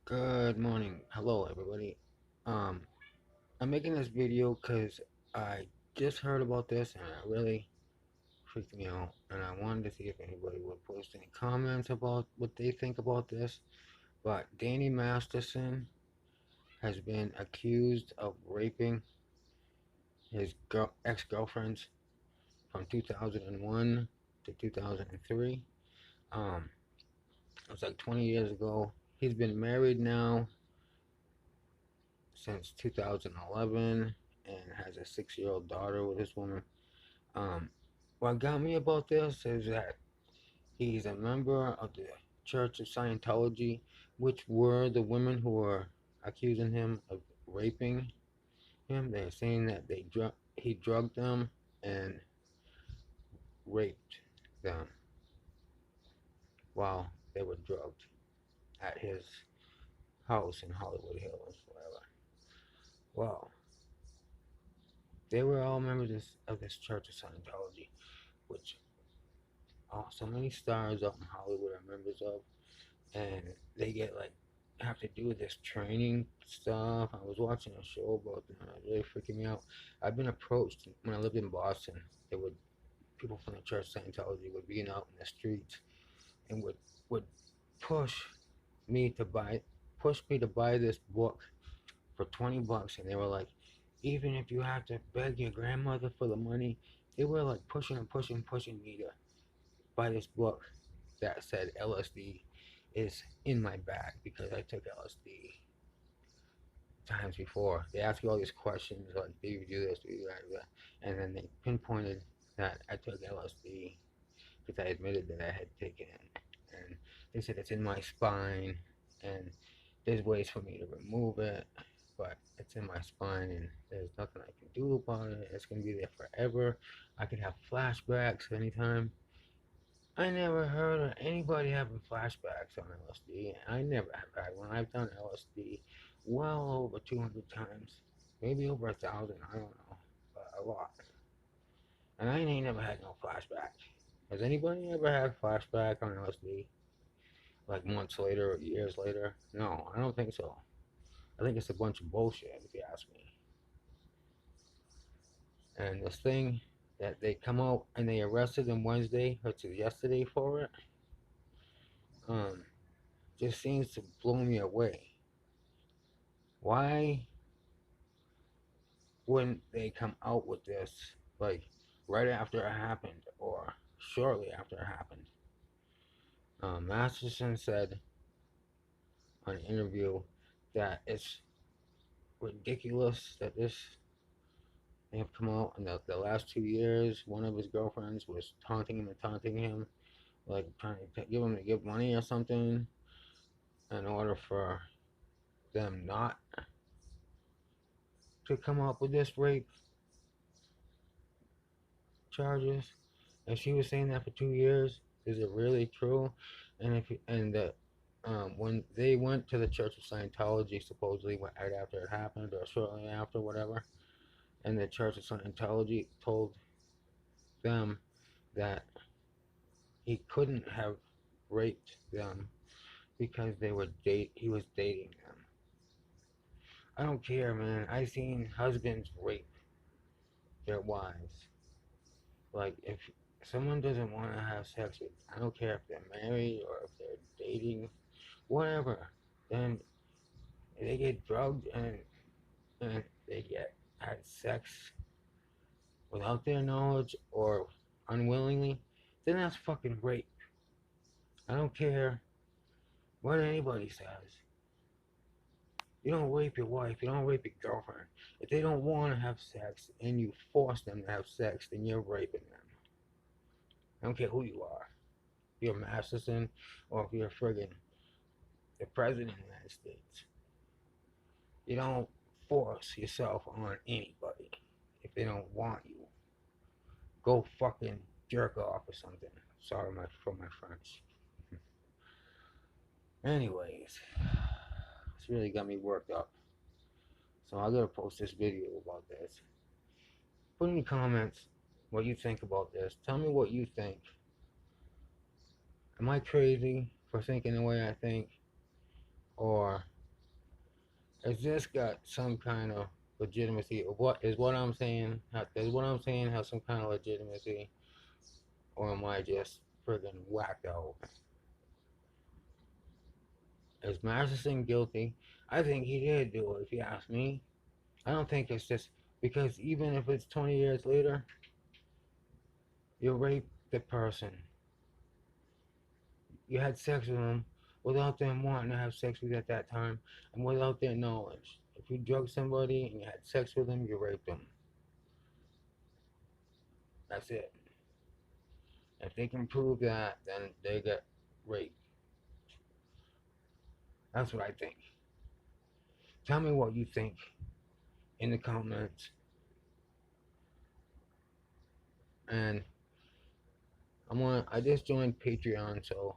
Good morning. Hello, everybody. Um, I'm making this video because I just heard about this and it really freaked me out. And I wanted to see if anybody would post any comments about what they think about this. But Danny Masterson has been accused of raping his ex-girlfriends from 2001 to 2003. Um, it was like 20 years ago. He's been married now since 2011 and has a 6-year-old daughter with this woman. Um, what got me about this is that he's a member of the Church of Scientology, which were the women who were accusing him of raping him. They're saying that he drugged them and raped them while they were drugged at his house in Hollywood Hills, whatever. Well, they were all members of this Church of Scientology, which so many stars up in Hollywood are members of, and they get like have to do this training stuff. I was watching a show about them, and it was really freaking me out. I've been approached when I lived in Boston. It would People from the church Scientology would be out in the streets and would push me to buy this book for $20, and they were like, even if you have to beg your grandmother for the money, they were like pushing and pushing, pushing me to buy this book that said LSD is in my bag because I took LSD times before. They ask you all these questions like, do you do this, do you do that? And then they pinpointed that I took LSD because I admitted that I had taken it. And they said it's in my spine and there's ways for me to remove it, but it's in my spine and there's nothing I can do about it. It's going to be there forever. I can have flashbacks anytime. I never heard of anybody having flashbacks on LSD. I never have had one. I've done LSD well over 200 times, maybe over 1,000. I don't know, but a lot. And I ain't never had no flashback. Has anybody ever had flashback on LSD? Like months later or years later? No, I don't think so. I think it's a bunch of bullshit, if you ask me. And this thing that they come out and they arrested him Wednesday, or to yesterday for it, um, just seems to blow me away. Why wouldn't they come out with this like right after it happened or shortly after it happened? Masterson said on an interview that it's ridiculous that they have come out in the last 2 years. One of his girlfriends was taunting him, like trying to give him to give money or something in order for them not to come up with this rape charges. And she was saying that for 2 years. Is it really true? When they went to the Church of Scientology, supposedly right after it happened or shortly after, whatever, and the Church of Scientology told them that he couldn't have raped them because he was dating them. I don't care, man. I seen husbands rape their wives. Like if someone doesn't want to have sex with, I don't care if they're married or if they're dating, whatever. Then they get drugged and they get had sex without their knowledge or unwillingly. Then that's fucking rape. I don't care what anybody says. You don't rape your wife. You don't rape your girlfriend. If they don't want to have sex and you force them to have sex, then you're raping them. I don't care who you are. If you're Masterson or if you're friggin' the president of the United States. You don't force yourself on anybody if they don't want you. Go fucking jerk off or something. Sorry for my French. Anyways, it's really got me worked up. So I gotta post this video about this. Put in the comments what you think about this. Tell me what you think. Am I crazy for thinking the way I think? Or Has this got some kind of legitimacy? Or what is what I'm saying? Does what I'm saying have some kind of legitimacy? Or am I just friggin' whacked out? Is Masterson guilty? I think he did do it, if you ask me. I don't think it's just because even if it's 20 years later, you raped the person. You had sex with them without them wanting to have sex with you at that time and without their knowledge. If you drugged somebody and you had sex with them, you raped them. That's it. If they can prove that, then they get raped. That's what I think. Tell me what you think in the comments. And I just joined Patreon, so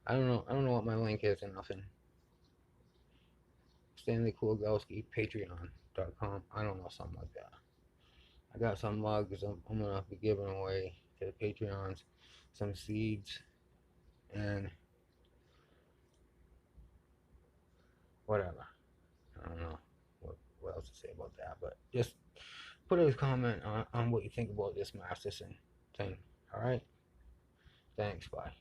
I don't know what my link is or nothing. Stanley Kulagowski, Patreon.com. I don't know, something like that. I got some mugs I'm gonna be giving away to the Patreons, some seeds, and whatever. I don't know what else to say about that, but just put a comment on what you think about this Masterson thing. Alright? Thanks, bye.